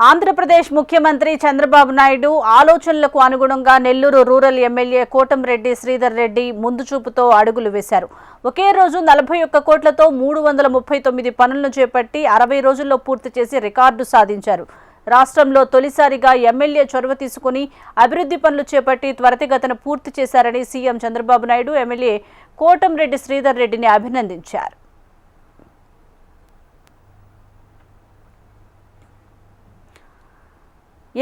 ఆంధ్రప్రదేశ్ ముఖ్యమంత్రి చంద్రబాబు నాయుడు ఆలోచనలకు అనుగుణంగా నెల్లూరు రూరల్ ఎమ్మెల్యే కోటంరెడ్డి శ్రీధర్ రెడ్డి ముందుచూపుతో అడుగులు వేశారు. ఒకే రోజు 41 కోట్లతో 339 పనులను చేపట్టి 60 రోజుల్లో పూర్తి చేసి రికార్డు సాధించారు. రాష్ట్రంలో తొలిసారిగా ఎమ్మెల్యే చొరవ తీసుకుని అభివృద్ధి పనులు చేపట్టి త్వరితగతిన పూర్తి చేశారని సీఎం చంద్రబాబు నాయుడు ఎమ్మెల్యే కోటంరెడ్డి శ్రీధర్ రెడ్డిని అభినందించారు.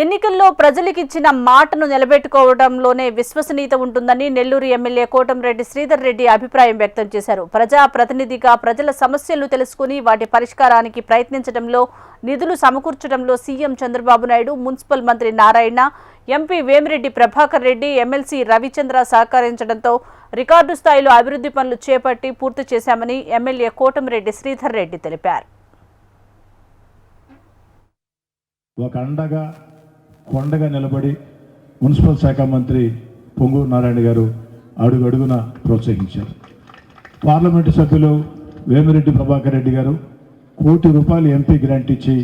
ఎన్నికల్లో ప్రజలకిచ్చిన మాటను నిలబెట్టుకోవడంలోనే విశ్వసనీయత ఉంటుందని నెల్లూరు ఎమ్మెల్యే కోటంరెడ్డి శ్రీధర్ రెడ్డి అభిప్రాయం వ్యక్తం చేశారు. ప్రజా ప్రతినిధిగా ప్రజల సమస్యలు తెలుసుకుని వాటి పరిష్కారానికి ప్రయత్నించడంలో, నిధులు సమకూర్చడంలో సీఎం చంద్రబాబు నాయుడు, మున్సిపల్ మంత్రి నారాయణ, ఎంపీ వేమిరెడ్డి ప్రభాకర్ రెడ్డి, ఎమ్మెల్సీ రవిచంద్ర సహకరించడంతో రికార్డు స్థాయిలో అభివృద్ధి పనులు చేపట్టి పూర్తి చేశామని ఎమ్మెల్యే కోటంరెడ్డి శ్రీధర్ రెడ్డి తెలిపారు. కొండగా నిలబడి మున్సిపల్ శాఖ మంత్రి పొంగూరు నారాయణ గారు అడుగడుగున ప్రోత్సహించారు. పార్లమెంటు సభ్యులు వేమిరెడ్డి ప్రభాకర్ రెడ్డి గారు ₹1 కోటి ఎంపీ గ్రాంట్ ఇచ్చి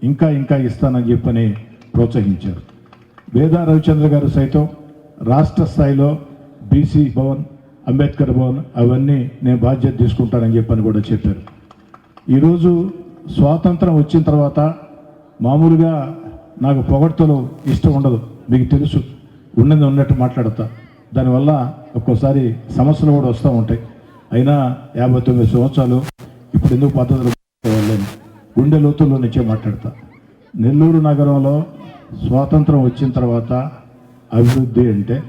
ఇంకా ఇస్తానని చెప్పని ప్రోత్సహించారు. వేదా రవిచంద్ర గారు సైతం రాష్ట్ర స్థాయిలో బీసీ భవన్, అంబేద్కర్ భవన్ అవన్నీ నేను బాధ్యత తీసుకుంటానని చెప్పని కూడా చెప్పారు. ఈరోజు స్వాతంత్రం వచ్చిన తర్వాత మామూలుగా నాకు పొగడ్తలు ఇష్టం ఉండదు, మీకు తెలుసు, ఉన్నట్టు మాట్లాడతా. దానివల్ల ఒక్కోసారి సమస్యలు కూడా వస్తూ ఉంటాయి. అయినా 59 సంవత్సరాలు ఇప్పుడు ఎందుకు పద్ధతులు గుండె లోతుల్లో నుంచే మాట్లాడతా. నెల్లూరు నగరంలో స్వాతంత్రం వచ్చిన తర్వాత అభివృద్ధి అంటే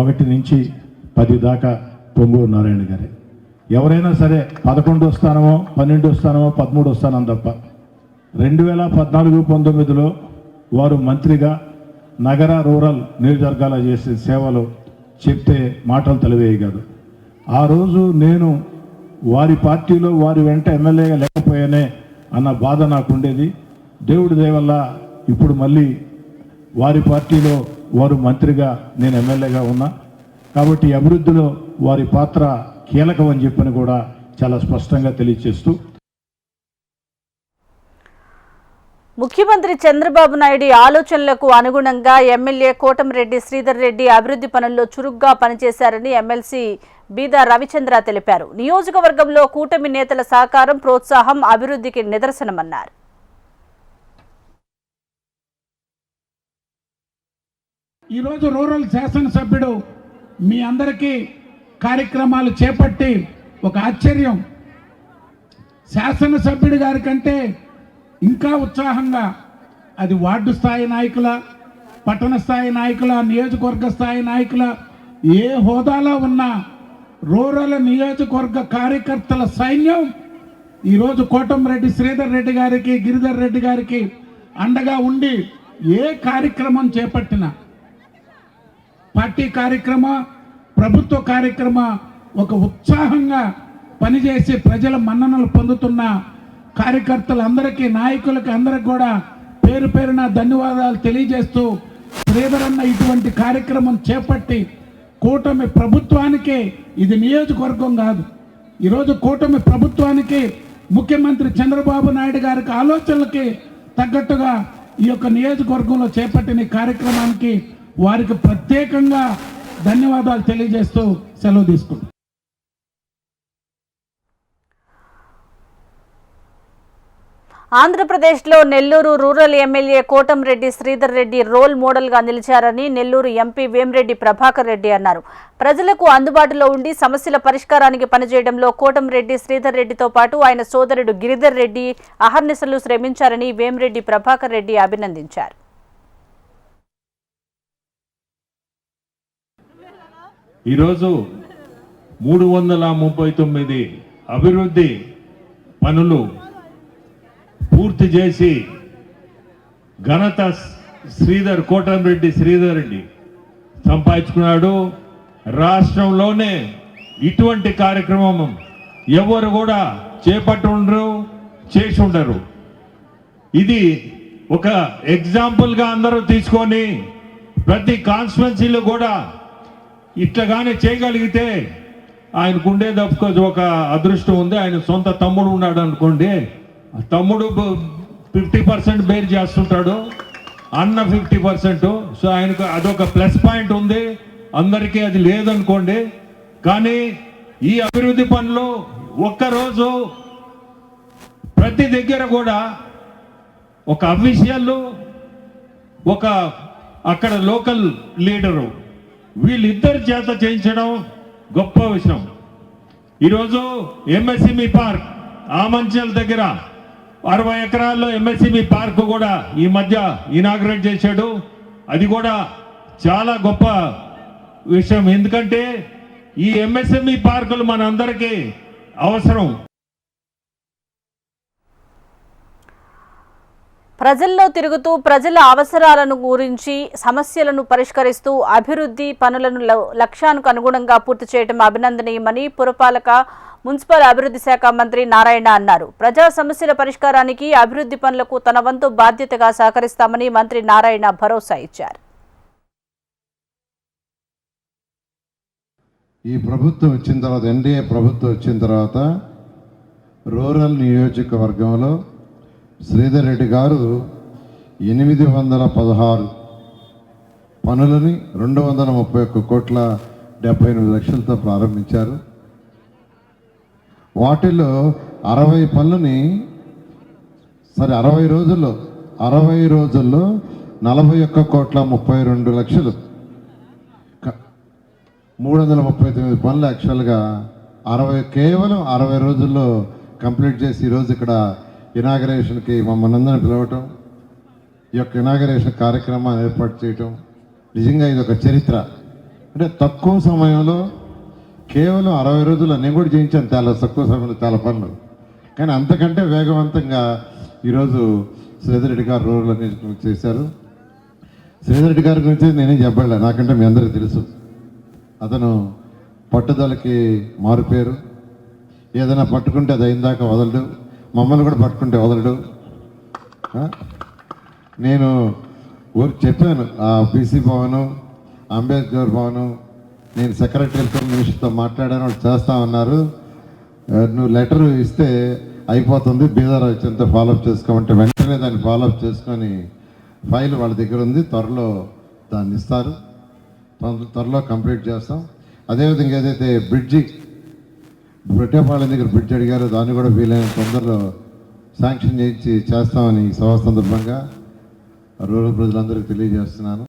1 నుంచి 10 దాకా పొంగూరు నారాయణ గారే. ఎవరైనా సరే 11 స్థానమో 12 స్థానమో 13 స్థానం తప్ప 2014-19లో వారు మంత్రిగా నగర రూరల్ నియోజకవర్గాల చేసే సేవలు చెప్తే మాటలు తెలివేయగలరు. ఆ రోజు నేను వారి పార్టీలో వారి వెంట ఎమ్మెల్యేగా లేకపోయానే అన్న బాధ నాకుండేది. దేవుడి దయ వల్ల ఇప్పుడు మళ్ళీ వారి పార్టీలో వారు మంత్రిగా నేను ఎమ్మెల్యేగా ఉన్నా కాబట్టి అభివృద్ధిలో వారి పాత్ర కీలకం అని చెప్పని కూడా చాలా స్పష్టంగా తెలియజేస్తూ, ముఖ్యమంత్రి చంద్రబాబు నాయుడు ఆలోచనలకు అనుగుణంగా ఎమ్మెల్యే కోటంరెడ్డి శ్రీధర్ రెడ్డి అభివృద్ధి పనుల్లో చురుగ్గా పనిచేశారని ఎమ్మెల్సీ బీదా రవిచంద్ర తెలిపారు. నియోజకవర్గంలో కూటమి నేతల సహకారం, ప్రోత్సాహం అభివృద్ధికి నిదర్శనమన్నారు. ఈరోజు రూరల్ శాసనసభ్యుడు మీ అందరికీ కార్యక్రమాలు చేపట్టి ఒక ఆశ్చర్యం, శాసనసభ్యుడి గారి కంటే ఇంకా ఉత్సాహంగా అది వార్డు స్థాయి నాయకుల, పట్టణ స్థాయి నాయకుల, నియోజకవర్గ స్థాయి నాయకుల, ఏ హోదాలో ఉన్న రూరల్ నియోజకవర్గ కార్యకర్తల సైన్యం ఈరోజు కోటంరెడ్డి శ్రీధర్ రెడ్డి గారికి, గిరిధర్ రెడ్డి గారికి అండగా ఉండి ఏ కార్యక్రమం చేపట్టినా, పార్టీ కార్యక్రమ, ప్రభుత్వ కార్యక్రమ ఒక ఉత్సాహంగా పనిచేసి ప్రజల మన్ననలు పొందుతున్న కార్యకర్తలందరికీ, నాయకులకి అందరికి కూడా పేరు పేరున ధన్యవాదాలు తెలియజేస్తూ, శ్రీధర్ అన్న ఇటువంటి కార్యక్రమం చేపట్టి కూటమి ప్రభుత్వానికి, ఇది నియోజకవర్గం కాదు, ఈరోజు కూటమి ప్రభుత్వానికి ముఖ్యమంత్రి చంద్రబాబు నాయుడు గారికి ఆలోచనలకి తగ్గట్టుగా ఈ యొక్క నియోజకవర్గంలో చేపట్టిన కార్యక్రమానికి వారికి ప్రత్యేకంగా ధన్యవాదాలు తెలియజేస్తూ సెలవు తీసుకుంటాం. ఆంధ్రప్రదేశ్లో Nellore rural MLA Kotamreddy Sridhar Reddy role మోడల్గా నిలిచారని నెల్లూరు ఎంపీ వేమిరెడ్డి ప్రభాకర్ రెడ్డి అన్నారు. ప్రజలకు అందుబాటులో ఉండి సమస్యల పరిష్కారానికి పనిచేయడంలో కోటంరెడ్డి శ్రీధర్ రెడ్డితో పాటు ఆయన సోదరుడు గిరిధర్ రెడ్డి అహర్నిశలు శ్రమించారని వేమిరెడ్డి ప్రభాకర్ రెడ్డి అభినందించారు. ఈరోజు 339 అభివృద్ధి పనులు పూర్తి చేసి ఘనత కోటంరెడ్డి శ్రీధర్ రెడ్డి సంపాదించుకున్నాడు. రాష్ట్రంలోనే ఇటువంటి కార్యక్రమం ఎవరు కూడా చేపట్టుండరు, చేసి ఉండరు. ఇది ఒక ఎగ్జాంపుల్గా అందరూ తీసుకొని ప్రతి కాన్స్టిట్యున్సీలో కూడా ఇట్లాగానే చేయగలిగితే ఆయనకుండేది ఒక అదృష్టం ఉంది. ఆయన సొంత తమ్ముడు ఉన్నాడు అనుకోండి, తమ్ముడు 50% బేర్ చేస్తుంటాడు, అన్న 50%. సో ఆయనకు అదొక ప్లస్ పాయింట్ ఉంది, అందరికీ అది లేదనుకోండి. కానీ ఈ అభివృద్ధి పనులు ఒక్కరోజు ప్రతి దగ్గర కూడా ఒక అఫీషియల్, ఒక అక్కడ లోకల్ లీడరు, వీళ్ళిద్దరి చేత చేయించడం గొప్ప విషయం. ఈరోజు ఎంఎస్ఎంఈ పార్క్ ఆమంచల్ దగ్గర 60 ఎకరాల్లో ఎంఎస్ఎంఈ పార్క్ కూడా ఈ మధ్య ఇనాగ్రేట్ చేశాడు. అది కూడా చాలా గొప్ప విషయం, ఎందుకంటే ఈ ఎంఎస్ఎంఈ పార్కులు మనందరికీ అవసరం. ప్రజల్లో తిరుగుతూ ప్రజల అవసరాలను గురించి సమస్యలను పరిష్కరిస్తూ అభివృద్ధి పనులను లక్ష్యానికి అనుగుణంగా పూర్తి చేయడం అభినందనీయమని పురపాలక మున్సిపల్ అభివృద్ధి శాఖ మంత్రి నారాయణ అన్నారు. ప్రజా సమస్యల పరిష్కారానికి అభివృద్ధి పనులకు తన వంతు బాధ్యతగా సహకరిస్తామని మంత్రి నారాయణ భరోసా ఇచ్చారు. ఈ ప్రభుత్వం వచ్చిన తర్వాత, ఎన్డీఏ ప్రభుత్వం వచ్చిన తర్వాత రూరల్ నియోజకవర్గంలో శ్రీధర్ రెడ్డి గారు 816 పనులని 231,78,00,000తో ప్రారంభించారు. వాటిలో 60 పనులని 60 రోజుల్లో 41,32,00,000, 339 పనులు యాక్చువల్గా కేవలం 60 రోజుల్లో కంప్లీట్ చేసి ఈరోజు ఇక్కడ ఇనాగరేషన్కి మమ్మల్ని అందరిని పిలవటం, ఈ యొక్క ఇనాగరేషన్ కార్యక్రమాన్ని ఏర్పాటు చేయటం నిజంగా ఇది ఒక చరిత్ర. అంటే తక్కువ సమయంలో కేవలం 60 రోజుల్లో నేను కూడా చేయించాను, చాలా తక్కువ సమయంలో చాలా పనులు. కానీ అంతకంటే వేగవంతంగా ఈరోజు శ్రీధర్ రెడ్డి గారు రూరల్ నియోజకవర్గం చేశారు. శ్రీధర్ రెడ్డి గారి గురించి నేనేం చెప్పలే, నాకంటే మీ అందరికీ తెలుసు. అతను పట్టుదలకి మారుపేరు. ఏదైనా పట్టుకుంటే అది అయిందాక వదలడు, మమ్మల్ని కూడా పట్టుకుంటే వదలడు. నేను ఊరికి చెప్పాను, ఆ బీసీ భవనం, అంబేద్కర్ భవనం, నేను సెక్రటరీతో మినిస్టర్తో మాట్లాడాను, వాళ్ళు చేస్తామన్నారు. నువ్వు లెటర్ ఇస్తే అయిపోతుంది, బీదర్ వచ్చేంత ఫాలోఅప్ చేసుకోమంటే వెంటనే దాన్ని ఫాలోఅప్ చేసుకొని ఫైల్ వాళ్ళ దగ్గర ఉంది, త్వరలో దాన్ని ఇస్తారు, త్వరలో కంప్లీట్ చేస్తాం. అదేవిధంగా ఏదైతే బ్రిడ్జి బ్రిటేపాలెం దగ్గర బ్రిడ్జ్ అడిగారో దాన్ని కూడా వీలైన తొందరలో శాంక్షన్ చేయించి చేస్తామని ఈ సభ సందర్భంగా రూరల్ ప్రజలందరికీ తెలియజేస్తున్నాను.